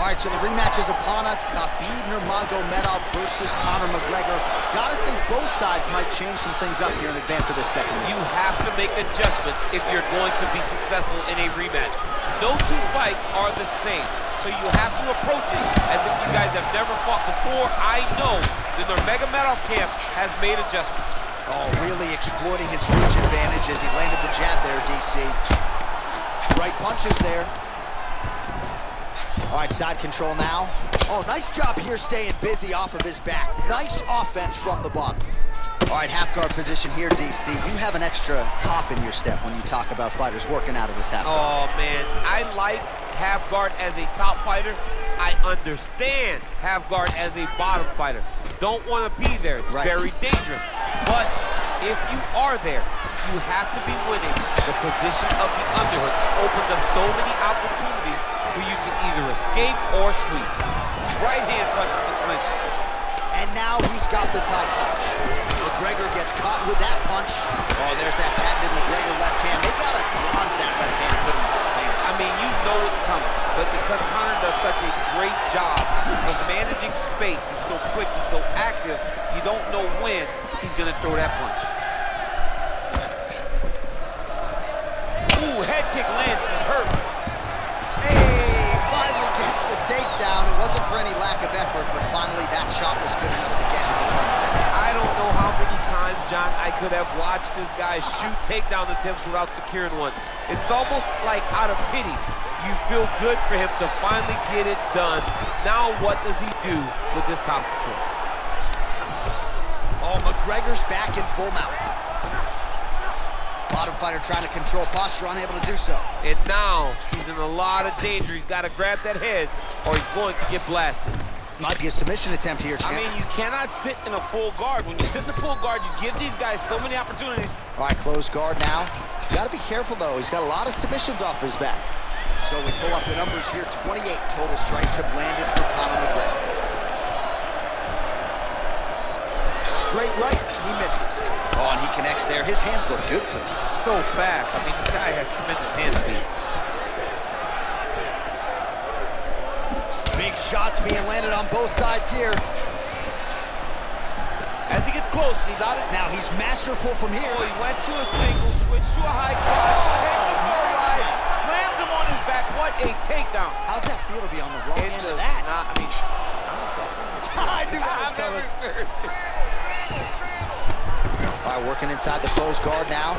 All right, so the rematch is upon us. Khabib Nurmagomedov versus Conor McGregor. Gotta think both sides might change some things up here in advance of this second round. You have to make adjustments if you're going to be successful in a rematch. No two fights are the same, so you have to approach it as if you guys have never fought before. I know the Nurmagomedov camp has made adjustments. Oh, really exploiting his reach advantage as he landed the jab there, DC. Right punches there. All right, side control now. Oh, nice job here staying busy off of his back. Nice offense from the bottom. All right, half guard position here, DC. You have an extra hop in your step when you talk about fighters working out of this half guard. Oh, man, I like half guard as a top fighter. I understand half guard as a bottom fighter. Don't want to be there. It's very dangerous. But if you are there, you have to be winning. The position of the underhook opens up so many opportunities for you to either escape or sweep. Right hand punch from the clinch. And now he's got the tie punch. McGregor gets caught with that punch. Oh, there's that patented McGregor left hand. They gotta bronze that left hand and put him in Hall of Fame. I mean, you know it's coming, but because Conor does such a great job of managing space, he's so quick, he's so active, you don't know when he's gonna throw that punch. Ooh, head kick lands, he's hurt. Hey, finally gets the takedown. It wasn't for any lack of effort, but finally that shot was good enough to get his opponent down. I don't know how many times, John, I could have watched this guy shoot takedown attempts without securing one. It's almost like out of pity. You feel good for him to finally get it done. Now what does he do with this top control? Oh, McGregor's back in full mount. Bottom fighter trying to control posture, unable to do so. And now he's in a lot of danger. He's got to grab that head or he's going to get blasted. Might be a submission attempt here, champ. I mean, you cannot sit in a full guard. When you sit in the full guard, you give these guys so many opportunities. All right, closed guard now. You got to be careful, though. He's got a lot of submissions off his back. So we pull up the numbers here. 28 total strikes have landed for Conor McGregor. Straight right, he misses. Oh, and he connects there. His hands look good to him. So fast. I mean, this guy has tremendous hand speed. Big shots being landed on both sides here. As he gets close, and he's out of... Now he's masterful from here. Oh, he went to a single, switched to a high cross, takes him for a ride, slams him on his back. What a takedown. How's that feel to be on the wrong end of that? Nah, I mean, honestly, I knew that was coming. All right, working inside the closed guard now.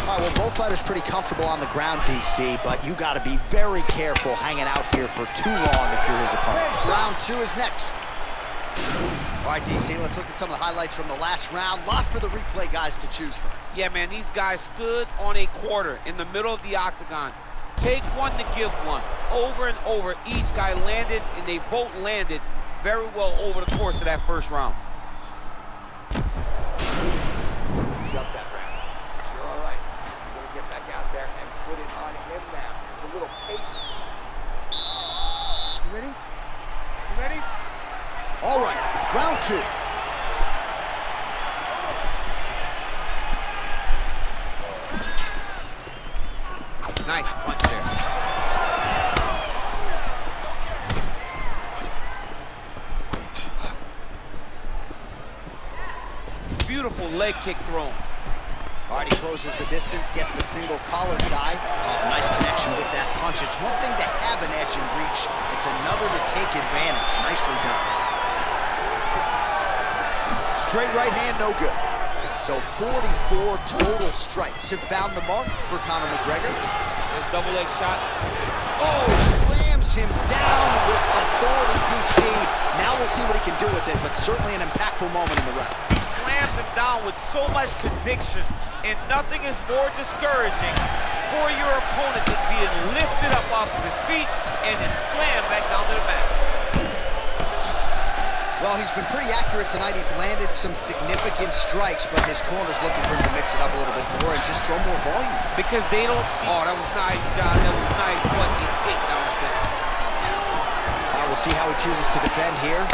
All right, well, both fighters pretty comfortable on the ground, DC, but you got to be very careful hanging out here for too long if you're his opponent. Round two is next. All right, DC, let's look at some of the highlights from the last round. Lot for the replay guys to choose from. Yeah, man, these guys stood on a quarter in the middle of the octagon. Take one to give one. Over and over, each guy landed, and they both landed very well over the course of that first round. Jump that round. You're all right. You're going to get back out there and put it on him now. It's a little patient. You ready? You ready? All right, round two. Nice punch there. Beautiful leg kick thrown. All right, he closes the distance, gets the single collar tie. Oh, nice connection with that punch. It's one thing to have an edge and reach. It's another to take advantage. Nicely done. Straight right hand, no good. So 44 total strikes have found the mark for Conor McGregor. There's double leg shot. Oh, slams him down with authority, DC. Now we'll see what he can do with it, but certainly an impactful moment in the round. He slams him down with so much conviction, and nothing is more discouraging for your opponent than being lifted up off of his feet and then slammed back down to the mat. Well, he's been pretty accurate tonight. He's landed some significant strikes, but his corner's looking for him to mix it up a little bit more and just throw more volume. Because they don't see... Oh, that was nice, John. That was nice. What a takedown attempt. We'll see how he chooses to defend here.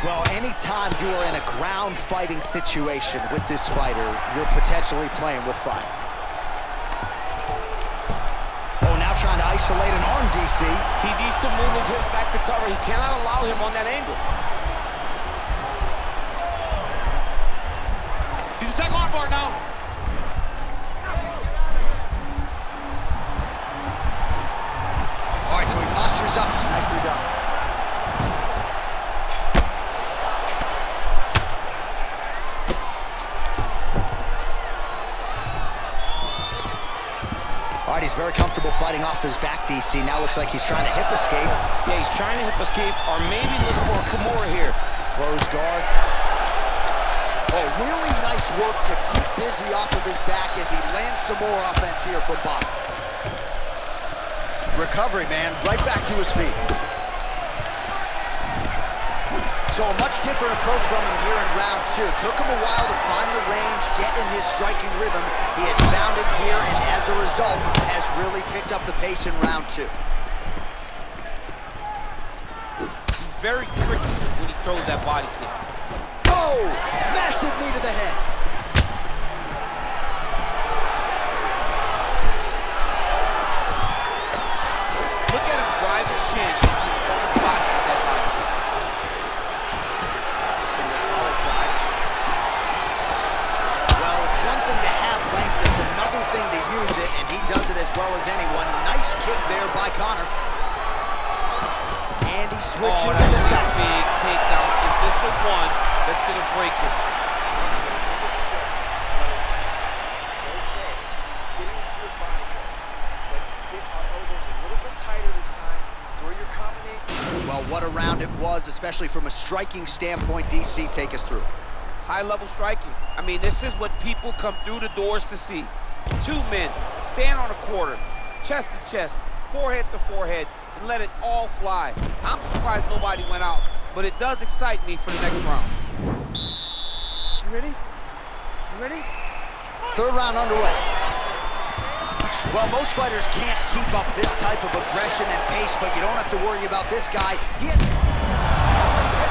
Well, anytime you are in a ground fighting situation with this fighter, you're potentially playing with fire. Oh, now trying to isolate an arm DC. He needs to move his hips back to cover. He cannot allow him on that angle. He's attacking armbar now. All right, so he postures up. Nicely done. All right, he's very comfortable fighting off his back, DC. Now looks like he's trying to hip escape. Yeah, he's trying to hip escape or maybe look for a Kimura here. Close guard. Oh, really nice work to keep busy off of his back as he lands some more offense here from bottom. Recovery, man, right back to his feet. So a much different approach from him here in round two. Took him a while to find the range, get in his striking rhythm. He has found it here, and as a result, has really picked up the pace in round two. He's very tricky when he throws that body kick. Oh, massive knee to the head. Look at him drive his shin into his own body with that body kick. Well, it's one thing to have length, it's another thing to use it, and he does it as well as anyone. Nice kick there by Conor. And he switches to side. Big takedown. Is this the one that's going to break him? Well, what a round it was, especially from a striking standpoint. DC, take us through. High-level striking. I mean, this is what people come through the doors to see. Two men stand on a quarter, chest to chest, forehead to forehead, and let it all fly. I'm surprised nobody went out, but it does excite me for the next round. You ready? You ready? Third round underway. Well, most fighters can't keep up this type of aggression and pace, but you don't have to worry about this guy. He is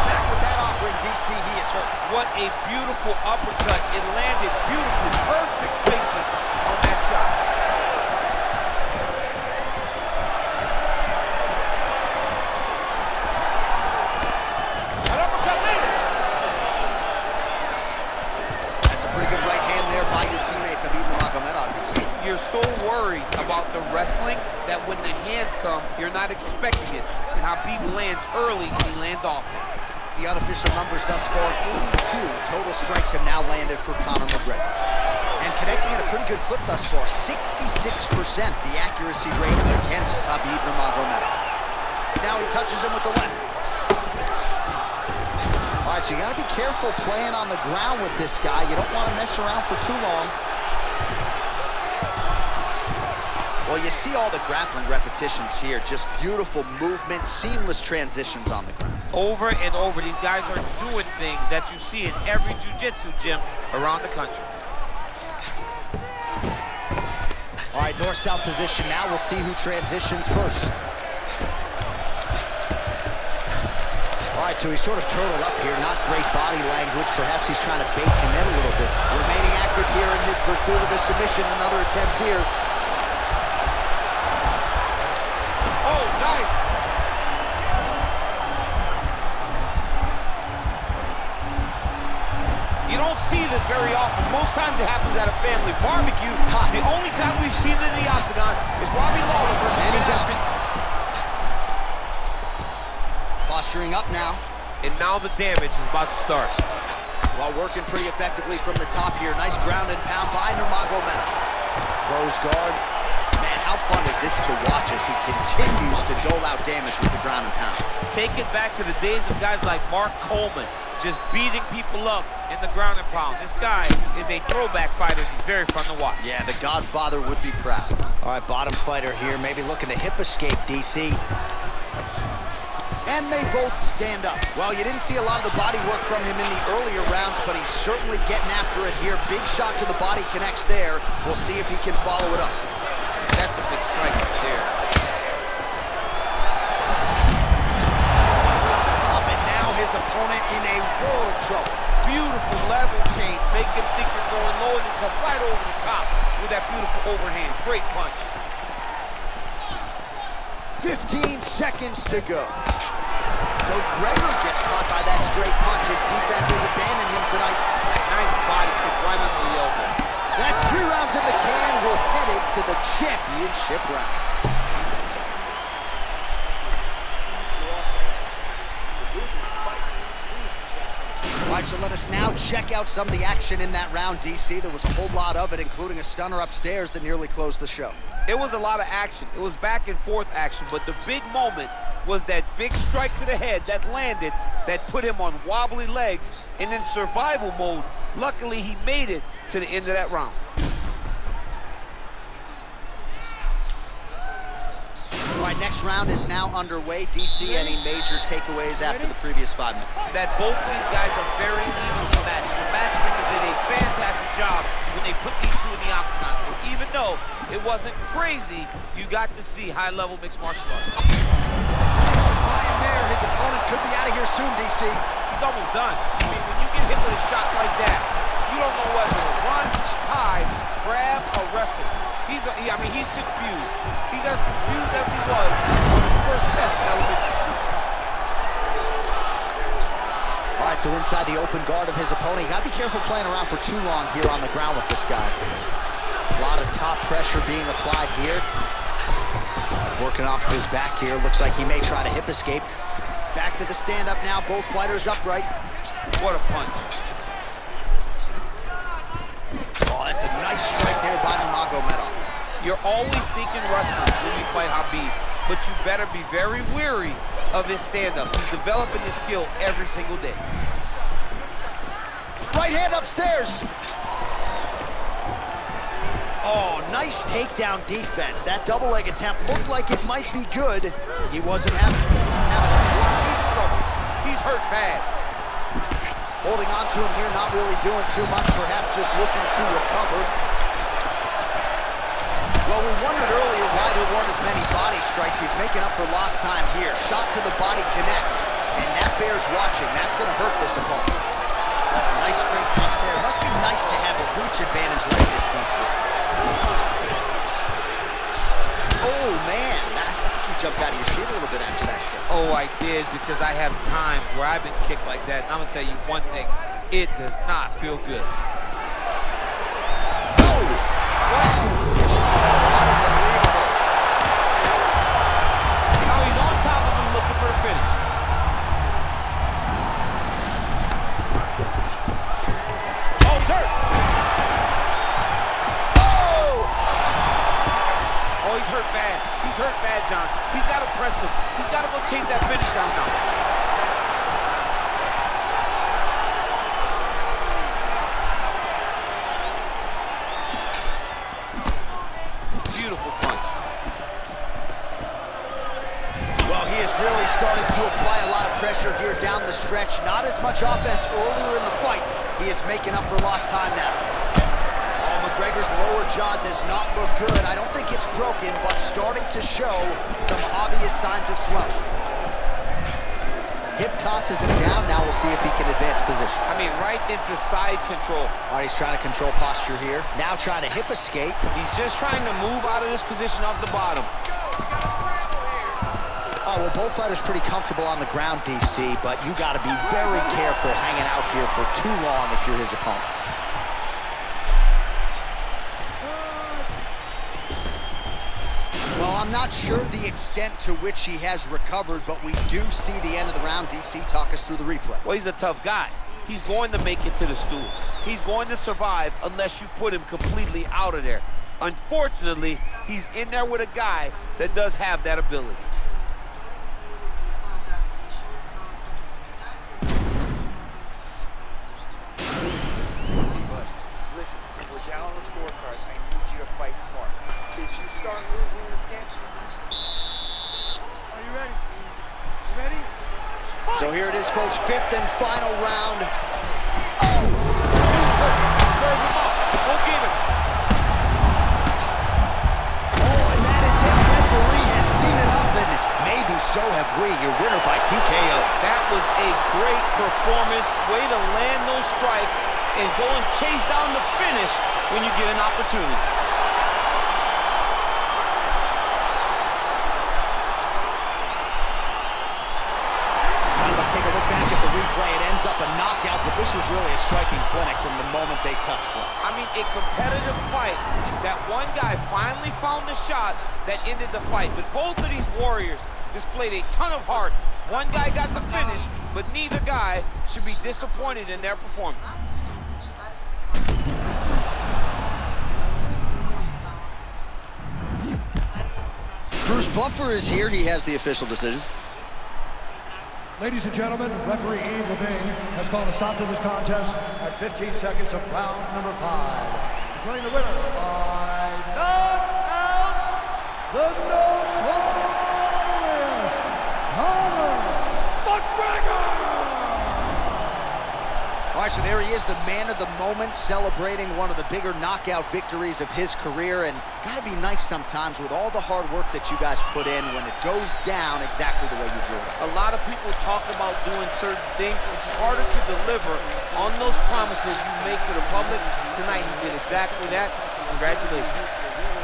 back with that offering, DC. He is hurt. What a beautiful uppercut. It landed beautifully. Perfect placement on that shot. An uppercut later. That's a pretty good right hand there by his teammate, Khabib Nurmagomedov. You're so worried about the wrestling that when the hands come, you're not expecting it. And Khabib lands early and he lands often. The unofficial numbers thus far, 82 total strikes have now landed for Conor McGregor. And connecting at a pretty good clip thus far, 66% the accuracy rate against Khabib Nurmagomedov. Now he touches him with the left. All right, so you gotta be careful playing on the ground with this guy. You don't want to mess around for too long. Well, you see all the grappling repetitions here. Just beautiful movement, seamless transitions on the ground. Over and over, these guys are doing things that you see in every jiu-jitsu gym around the country. All right, north-south position now. We'll see who transitions first. All right, so he's sort of turtled up here. Not great body language. Perhaps he's trying to bait him in a little bit. Remaining active here in his pursuit of the submission. Another attempt here. Oh, nice. You don't see this very often. Most times it happens at a family barbecue. The only time we've seen it in the octagon is Robbie Lawler versus Aspen. Posturing up now. And now the damage is about to start. While working pretty effectively from the top here. Nice ground and pound by Nurmagomedov. Close guard. Man, how fun is this to watch as he continues to dole out damage with the ground and pound? Take it back to the days of guys like Mark Coleman, just beating people up in the ground and pound. This guy is a throwback fighter. He's very fun to watch. Yeah, the Godfather would be proud. All right, bottom fighter here, maybe looking to hip escape, DC. And they both stand up. Well, you didn't see a lot of the body work from him in the earlier rounds, but he's certainly getting after it here. Big shot to the body connects there. We'll see if he can follow it up. That's a big strike right there. And now his opponent in a world of trouble. Beautiful level change. Make him think you're going low and you come right over the top with that beautiful overhand. Great punch. 15 seconds to go. McGregor gets caught by that straight punch. His defense has abandoned him tonight. Nice body kick right under the elbow. That's 3 rounds in the can. We're headed to the championship rounds. All right, so let us now check out some of the action in that round, DC. There was a whole lot of it, including a stunner upstairs that nearly closed the show. It was a lot of action. It was back and forth action, but the big moment was that big strike to the head that landed, that put him on wobbly legs, and in survival mode, luckily he made it to the end of that round. All right, next round is now underway. DC, any major takeaways after the previous 5 minutes? That both of these guys are very evenly matched. The matchmakers did a fantastic job when they put these two in the octagon. So even though it wasn't crazy, you got to see high-level mixed martial arts. Ryan there, his opponent could be out of here soon, DC. He's almost done. I mean, when you get hit with a shot like that, you don't know whether to run, hide, grab, or wrestle. He's confused. He's as confused as he was on his first test in elementary school. All right, so inside the open guard of his opponent, you gotta be careful playing around for too long here on the ground with this guy. A lot of top pressure being applied here. Working off his back here. Looks like he may try to hip escape. Back to the stand-up now. Both fighters upright. What a punch. Oh, that's a nice strike there by Nurmagomedov. You're always thinking wrestling when you fight Khabib, but you better be very wary of his stand-up. He's developing his skill every single day. Right hand upstairs. Oh, nice takedown defense. That double leg attempt looked like it might be good. He wasn't having it. He's in trouble. He's hurt bad. Holding on to him here, not really doing too much, perhaps just looking to recover. Well, we wondered earlier why there weren't as many body strikes. He's making up for lost time here. Shot to the body connects, and that bears watching. That's going to hurt this opponent. Oh, nice straight punch there. Must be nice to have a reach advantage like this, DC. Oh, man. I think you jumped out of your seat a little bit after that. Oh, I did, because I have times where I've been kicked like that. And I'm going to tell you one thing. It does not feel good. Oh! Unbelievable. Now he's on top of him looking for the finish. Oh, he's hurt. Oh! Oh, he's hurt bad. He's hurt bad, John. He's got to press him. He's got to go chase that finish down now. Beautiful punch. Well, he is really starting to apply a lot of pressure here down the stretch. Not as much offense earlier in the fight. He is making up for lost time now. Oh, McGregor's lower jaw does not look good. I don't think it's broken, but starting to show some obvious signs of swelling. Hip tosses him down. Now we'll see if he can advance position. I mean, right into side control. All right, he's trying to control posture here. Now trying to hip escape. He's just trying to move out of this position off the bottom. Oh, well, both fighters pretty comfortable on the ground, DC, but you got to be very careful hanging out here for too long if you're his opponent. Well, I'm not sure the extent to which he has recovered, but we do see the end of the round. DC, talk us through the replay. Well, he's a tough guy. He's going to make it to the stool. He's going to survive unless you put him completely out of there. Unfortunately, he's in there with a guy that does have that ability. Listen, we're down on the scorecards. I need you to fight smart. If you start losing the stand... Are you ready? You ready? So here it is, folks, 5th and final round. Serve him up. Go get him. Oh, and that is it. Referee has seen enough, and maybe so have we. Your winner by TKO. That was a great performance. Way to land those strikes and go and chase down the finish when you get an opportunity. play. It ends up a knockout, but this was really a striking clinic from the moment they touched play. I mean, a competitive fight that one guy finally found the shot that ended the fight. But both of these warriors displayed a ton of heart. One guy got the finish, but neither guy should be disappointed in their performance. Bruce Buffer is here. He has the official decision. Ladies and gentlemen, referee Yves Levine has called a stop to this contest at 15 seconds of round number 5. Declaring the winner by knockout, the notorious Conor McGregor! All right, so there he is, the man of the moment, celebrating one of the bigger knockout victories of his career. And gotta be nice sometimes with all the hard work that you guys put in when it goes down exactly the way you drew it. A lot of people talk about doing certain things. It's harder to deliver on those promises you make to the public. Tonight, he did exactly that. Congratulations.